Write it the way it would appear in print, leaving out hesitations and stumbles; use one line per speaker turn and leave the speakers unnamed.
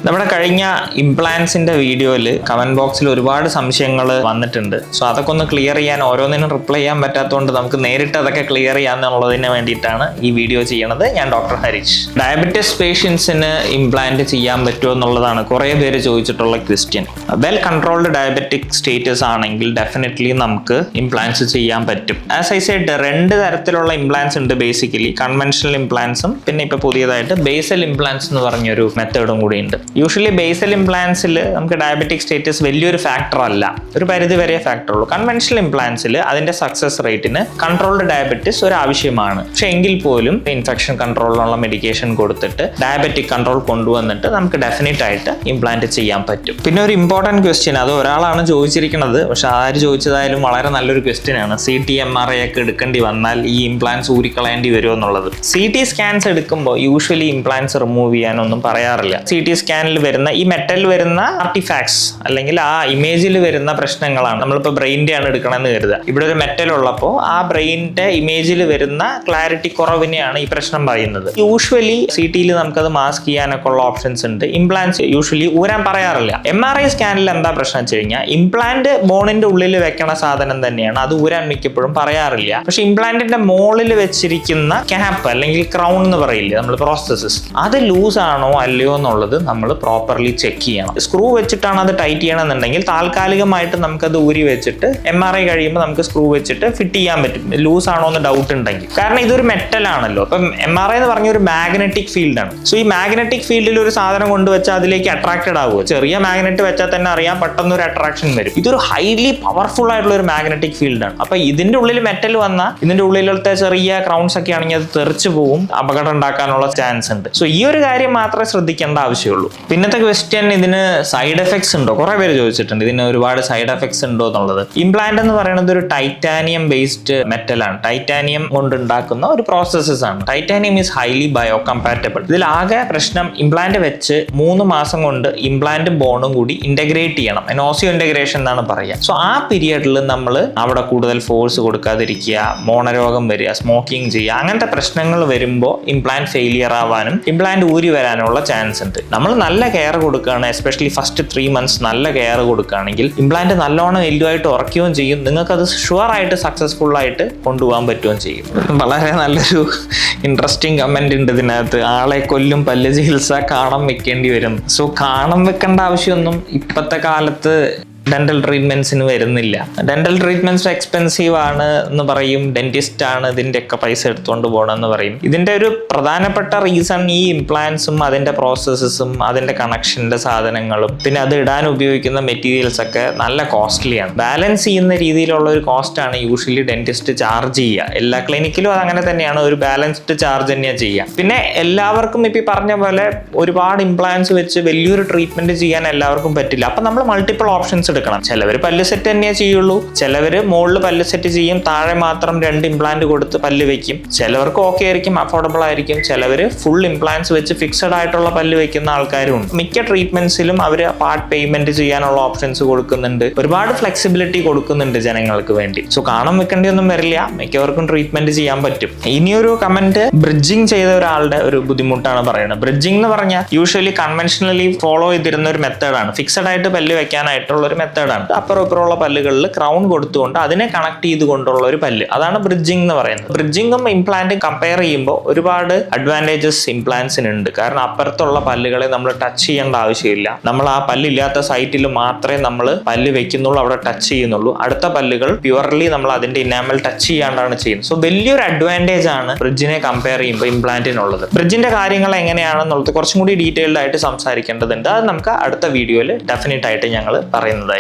നമ്മുടെ കഴിഞ്ഞ ഇംപ്ലാന്റ്സിന്റെ വീഡിയോയിൽ കമന്റ് ബോക്സിൽ ഒരുപാട് സംശയങ്ങൾ വന്നിട്ടുണ്ട്. സോ അതൊക്കെ ഒന്ന് ക്ലിയർ ചെയ്യാൻ ഓരോന്നിനും റിപ്ലൈ ചെയ്യാൻ പറ്റാത്തതുകൊണ്ട് നമുക്ക് നേരിട്ട് അതൊക്കെ ക്ലിയർ ചെയ്യാന്നുള്ളതിന് വേണ്ടിയിട്ടാണ് ഈ വീഡിയോ ചെയ്യണത്. ഞാൻ ഡോക്ടർ ഹരീഷ്. ഡയബറ്റിസ് പേഷ്യൻസിന് ഇംപ്ലാന്റ് ചെയ്യാൻ പറ്റുമോ എന്നുള്ളതാണ് കുറേ പേര് ചോദിച്ചിട്ടുള്ള question. Well controlled diabetic status ആണെങ്കിൽ ഡെഫിനറ്റ്ലി നമുക്ക് ഇംപ്ലാന്റ്സ് ചെയ്യാൻ പറ്റും. ആസ് ഐ സെഡ്, രണ്ട് തരത്തിലുള്ള ഇംപ്ലാന്റ്സ് ഉണ്ട് ബേസിക്കലി. കൺവെൻഷണൽ ഇംപ്ലാന്റ്സും പിന്നെ ഇപ്പൊ പുതിയതായിട്ട് ബേസൽ ഇംപ്ലാന്റ്സ് എന്ന് പറഞ്ഞൊരു മെത്തേഡും കൂടി ഉണ്ട്. യൂഷ്വലി ബേസൽ ഇംപ്ലാന്റ്സിൽ നമുക്ക് ഡയബറ്റിക് സ്റ്റേറ്റസ് വലിയൊരു ഫാക്ടർ അല്ല, ഒരു പരിധി വരെ ഫാക്ടർ ഉള്ളൂ. കൺവെൻഷണൽ ഇംപ്ലാന്റ്സിൽ അതിന്റെ സക്സസ് റേറ്റിന് കൺട്രോൾഡ് ഡയബറ്റിസ് ഒരു ആവശ്യമാണ്. പക്ഷെ എങ്കിൽ പോലും ഇൻഫെക്ഷൻ കൺട്രോളിനുള്ള മെഡിക്കേഷൻ കൊടുത്തിട്ട് ഡയബറ്റിക് കൺട്രോൾ കൊണ്ടുവന്നിട്ട് നമുക്ക് ഡെഫിനറ്റ് ആയിട്ട് ഇംപ്ലാന്റ് ചെയ്യാൻ പറ്റും. പിന്നെ ഒരു ഇമ്പോർട്ടന്റ് ക്വസ്റ്റ്യൻ, അത് ഒരാളാണ് ചോദിച്ചിരിക്കുന്നത്, പക്ഷെ ആര് ചോദിച്ചതായാലും വളരെ നല്ലൊരു ക്വസ്റ്റ്യൻ ആണ്. CT MRI ഒക്കെ എടുക്കേണ്ടി വന്നാൽ ഈ ഇംപ്ലാന്റ്സ് ഊരിക്കളയേണ്ടി വരുമോ എന്നുള്ളത്. CT സ്കാൻസ് എടുക്കുമ്പോൾ യൂഷ്വലി ഇംപ്ലാന്റ്സ് റിമൂവ് ചെയ്യാനൊന്നും പറയാറില്ല. CT സ്കാനിൽ വരുന്ന ഈ മെറ്റലിൽ വരുന്ന ആർട്ടിഫാക്ട്സ് അല്ലെങ്കിൽ ആ ഇമേജിൽ വരുന്ന പ്രശ്നങ്ങളാണ്. നമ്മളിപ്പോൾ ബ്രെയിൻ്റെ ആണ് എടുക്കണമെന്ന് കരുതുക. ഇവിടെ ഒരു മെറ്റൽ ഉള്ളപ്പോൾ ആ ബ്രെയിനിന്റെ ഇമേജിൽ വരുന്ന ക്ലാരിറ്റി കുറവിനെയാണ് ഈ പ്രശ്നം പറയുന്നത്. യൂഷ്വലി CTയിൽ നമുക്കത് മാസ്ക് ചെയ്യാനൊക്കെ ഉള്ള ഓപ്ഷൻസ് ഉണ്ട്. ഇംപ്ലാന്റ്സ് യൂഷ്വലി ഊരാൻ പറയാറില്ല. MRI സ്കാനിൽ എന്താ പ്രശ്നം വെച്ച് കഴിഞ്ഞാൽ ഇംപ്ലാന്റ് ബോണിന്റെ ഉള്ളിൽ വെക്കണ സാധനം തന്നെയാണ്, അത് ഊരാൻ മിക്കപ്പോഴും പറയാറില്ല. പക്ഷെ ഇംപ്ലാന്റിന്റെ മോളിൽ വെച്ചിരിക്കുന്ന ക്യാപ്പ് അല്ലെങ്കിൽ ക്രൗൺ എന്ന് പറയില്ലേ നമ്മൾ, പ്രോസസ്സസ്, അത് ലൂസ് ആണോ അല്ലയോ എന്നുള്ളത് നമ്മൾ പ്രോപ്പർലി ചെക്ക് ചെയ്യണം. സ്ക്രൂ വെച്ചിട്ടാണ് അത് ടൈറ്റ് ചെയ്യണമെന്നുണ്ടെങ്കിൽ താൽക്കാലികമായിട്ട് നമുക്കത് ഊരി വെച്ചിട്ട് MRI കഴിയുമ്പോൾ നമുക്ക് സ്ക്രൂ വെച്ചിട്ട് ഫിറ്റ് ചെയ്യാൻ പറ്റും, ലൂസ് ആണോ എന്ന് ഡൗട്ട് ഉണ്ടെങ്കിൽ. കാരണം ഇതൊരു മെറ്റൽ ആണല്ലോ. അപ്പം MRI എന്ന് പറഞ്ഞ ഒരു മാഗ്നറ്റിക് ഫീൽഡാണ്. സോ ഈ മാഗ്നറ്റിക് ഫീൽഡിൽ ഒരു സാധനം കൊണ്ടുവച്ചാൽ അതിലേക്ക് അട്രാക്റ്റഡ് ആവുക. ചെറിയ മാഗ്നറ്റ് വെച്ചാൽ തന്നെ അറിയാം പെട്ടെന്ന് ഒരു അട്രാക്ഷൻ വരും. ഇതൊരു ഹൈലി പവർഫുൾ ആയിട്ടുള്ള ഒരു മാഗ്നറ്റിക് ഫീൽഡാണ്. അപ്പൊ ഇതിന്റെ ഉള്ളിൽ മെറ്റൽ വന്നാൽ ഇതിന്റെ ഉള്ളിലത്തെ ചെറിയ ക്രൗൺസ് ഒക്കെ ആണെങ്കിൽ അത് തെറിച്ചു പോവും, അപകടം ഉണ്ടാക്കാനുള്ള ചാൻസ് ഉണ്ട്. സോ ഈ ഒരു കാര്യം മാത്രമേ ശ്രദ്ധിക്കേണ്ട ആവശ്യമുള്ളൂ. പിന്നത്തെ ക്വസ്റ്റ്യൻ, ഇതിന് സൈഡ് എഫക്ട്സ് ഉണ്ടോ? കുറെ പേര് ചോദിച്ചിട്ടുണ്ട് ഇതിന് ഒരുപാട് സൈഡ് എഫക്ട്സ് ഉണ്ടോ എന്നുള്ളത്. ഇംപ്ലാന്റ് എന്ന് പറയുന്നത് ഒരു ടൈറ്റാനിയം ബേസ്ഡ് മെറ്റലാണ്. ടൈറ്റാനിയം കൊണ്ട് ഉണ്ടാക്കുന്ന ഒരു പ്രോസസ്സസ് ആണ്. Titanium is highly biocompatible. ഇതിലാകെ പ്രശ്നം ഇംപ്ലാന്റ് വെച്ച് 3 മാസം കൊണ്ട് ഇംപ്ലാന്റും ബോണും കൂടി ഇന്റഗ്രേറ്റ് ചെയ്യണം. ഓസിയോ ഇന്റഗ്രേഷൻ എന്നാണ് പറയുക. സോ ആ പീരിയഡിൽ നമ്മൾ അവിടെ കൂടുതൽ ഫോഴ്സ് കൊടുക്കാതിരിക്കുക, മോണരോഗം വരിക, സ്മോക്കിംഗ് ചെയ്യുക, അങ്ങനത്തെ പ്രശ്നങ്ങൾ വരുമ്പോൾ ഇംപ്ലാന്റ് ഫെയിലിയർ ആവാനും ഇംപ്ലാന്റ് ഊരി വരാനുള്ള ചാൻസ് ഉണ്ട്. നമ്മൾ നല്ല കെയർ കൊടുക്കുകയാണ്, എസ്പെഷ്യലി ഫസ്റ്റ് 3 months നല്ല കെയർ കൊടുക്കുകയാണെങ്കിൽ ഇംപ്ലാന്റ് നല്ലോണം വലുതായിട്ട് ഉറക്കുകയും ചെയ്യും. നിങ്ങൾക്കത് ഷുവർ ആയിട്ട് സക്സസ്ഫുൾ ആയിട്ട് കൊണ്ടുപോകാൻ പറ്റുകയും ചെയ്യും. വളരെ നല്ലൊരു ഇൻട്രസ്റ്റിംഗ് കമന്റ് ഉണ്ട് ഇതിനകത്ത്. ആളെ കൊല്ലും പല്ല് ചികിത്സ, കാണം വെക്കേണ്ടി വരും. സോ കാണം വെക്കേണ്ട ആവശ്യമൊന്നും ഇപ്പോഴത്തെ കാലത്ത് ഡെന്റൽ ട്രീറ്റ്മെന്റ്സിന് വരുന്നില്ല. ഡെന്റൽ ട്രീറ്റ്മെന്റ്സ് എക്സ്പെൻസീവ് ആണ് എന്ന് പറയും, ഡെന്റിസ്റ്റ് ആണ് ഇതിൻ്റെയൊക്കെ പൈസ എടുത്തുകൊണ്ട് പോകണമെന്ന് പറയും. ഇതിൻ്റെ ഒരു പ്രധാനപ്പെട്ട റീസൺ ഈ ഇംപ്ലാന്റ്സും അതിൻ്റെ പ്രോസസ്സസും അതിൻ്റെ കണക്ഷൻ്റെ സാധനങ്ങളും പിന്നെ അത് ഇടാൻ ഉപയോഗിക്കുന്ന മെറ്റീരിയൽസ് ഒക്കെ നല്ല കോസ്റ്റ്ലിയാണ്. ബാലൻസ് ചെയ്യുന്ന രീതിയിലുള്ള ഒരു കോസ്റ്റാണ് യൂഷ്വലി ഡെന്റിസ്റ്റ് ചാർജ് ചെയ്യുക. എല്ലാ ക്ലിനിക്കിലും അത് അങ്ങനെ തന്നെയാണ്, ഒരു ബാലൻസ്ഡ് ചാർജ് തന്നെയാണ് ചെയ്യുക. പിന്നെ എല്ലാവർക്കും ഇപ്പം പറഞ്ഞ പോലെ ഒരുപാട് ഇംപ്ലാന്റ്സ് വെച്ച് വലിയൊരു ട്രീറ്റ്മെന്റ് ചെയ്യാൻ എല്ലാവർക്കും പറ്റില്ല. അപ്പം നമ്മൾ മൾട്ടിപ്പിൾ ഓപ്ഷൻസ് എടുക്കണം. ചിലവർ പല്ല് സെറ്റ് തന്നെയേ ചെയ്യുള്ളൂ, ചിലവർ മുകളിൽ പല്ല് സെറ്റ് ചെയ്യും, താഴെ മാത്രം 2 ഇംപ്ലാന്റ് കൊടുത്ത് പല്ല് വെക്കും. ചിലവർക്ക് ഓക്കെ ആയിരിക്കും, അഫോർഡബിൾ ആയിരിക്കും. ചിലവർ ഫുൾ ഇംപ്ലാന്റ്സ് വെച്ച് ഫിക്സഡ് ആയിട്ടുള്ള പല്ല് വെക്കുന്ന ആൾക്കാരും ഉണ്ട്. മിക്ക ട്രീറ്റ്മെന്റ്സിലും അവർ പാർട്ട് പേയ്മെന്റ് ചെയ്യാനുള്ള ഓപ്ഷൻസ് കൊടുക്കുന്നുണ്ട്, ഒരുപാട് ഫ്ലെക്സിബിലിറ്റി കൊടുക്കുന്നുണ്ട് ജനങ്ങൾക്ക് വേണ്ടി. സോ കാണാൻ വെക്കേണ്ടിയൊന്നും വരില്ല, മിക്കവർക്കും ട്രീറ്റ്മെന്റ് ചെയ്യാൻ പറ്റും. ഇനിയൊരു കമന്റ്, ബ്രിഡ്ജിങ് ചെയ്ത ഒരാളുടെ ഒരു ബുദ്ധിമുട്ടാണ് പറയുന്നത്. ബ്രിഡ്ജിങ് എന്ന് പറഞ്ഞാൽ യൂഷ്വലി കൺവെൻഷനലി ഫോളോ ചെയ്തിരുന്ന ഒരു മെത്തേഡാണ്. ഫിക്സഡ് ആയിട്ട് പല്ല് വെക്കാനായിട്ടുള്ള ഒരു മെത്തേഡാണ്. അപ്പുറം ഇപ്പുറമുള്ള പല്ലുകളിൽ ക്രൗൺ കൊടുത്തുകൊണ്ട് അതിനെ കണക്ട് ചെയ്തുകൊണ്ടുള്ള ഒരു പല്ല്, അതാണ് ബ്രിഡ്ജിങ് എന്ന് പറയുന്നത്. ബ്രിഡ്ജിങ്ങും ഇംപ്ലാന്റും കമ്പയർ ചെയ്യുമ്പോൾ ഒരുപാട് അഡ്വാൻറ്റേജസ് ഇംപ്ലാന്റ്സിനുണ്ട്. കാരണം അപ്പുറത്തുള്ള പല്ലുകളെ നമ്മൾ ടച്ച് ചെയ്യേണ്ട ആവശ്യമില്ല. നമ്മൾ ആ പല്ലില്ലാത്ത സൈറ്റിൽ മാത്രമേ നമ്മൾ പല്ല് വെക്കുന്നുള്ളൂ, അവിടെ ടച്ച് ചെയ്യുന്നുള്ളൂ. അടുത്ത പല്ലുകൾ പ്യുവർലി നമ്മൾ അതിന്റെ ഇനാമൽ ടച്ച് ചെയ്യാണ്ടാണ് ചെയ്യുന്നത്. സോ വലിയൊരു അഡ്വാൻറ്റേജ് ആണ് ബ്രിഡ്ജിനെ കമ്പയർ ചെയ്യുമ്പോൾ ഇംപ്ലാന്റിനുള്ളത്. ബ്രിഡ്ജിന്റെ കാര്യങ്ങൾ എങ്ങനെയാണെന്നുള്ളത് കുറച്ചും കൂടി ഡീറ്റെയിൽഡ് ആയിട്ട് സംസാരിക്കേണ്ടതുണ്ട്. അത് നമുക്ക് അടുത്ത വീഡിയോയിൽ ഡെഫിനറ്റ് ആയിട്ട് ഞങ്ങൾ പറയുന്നതായിരിക്കും.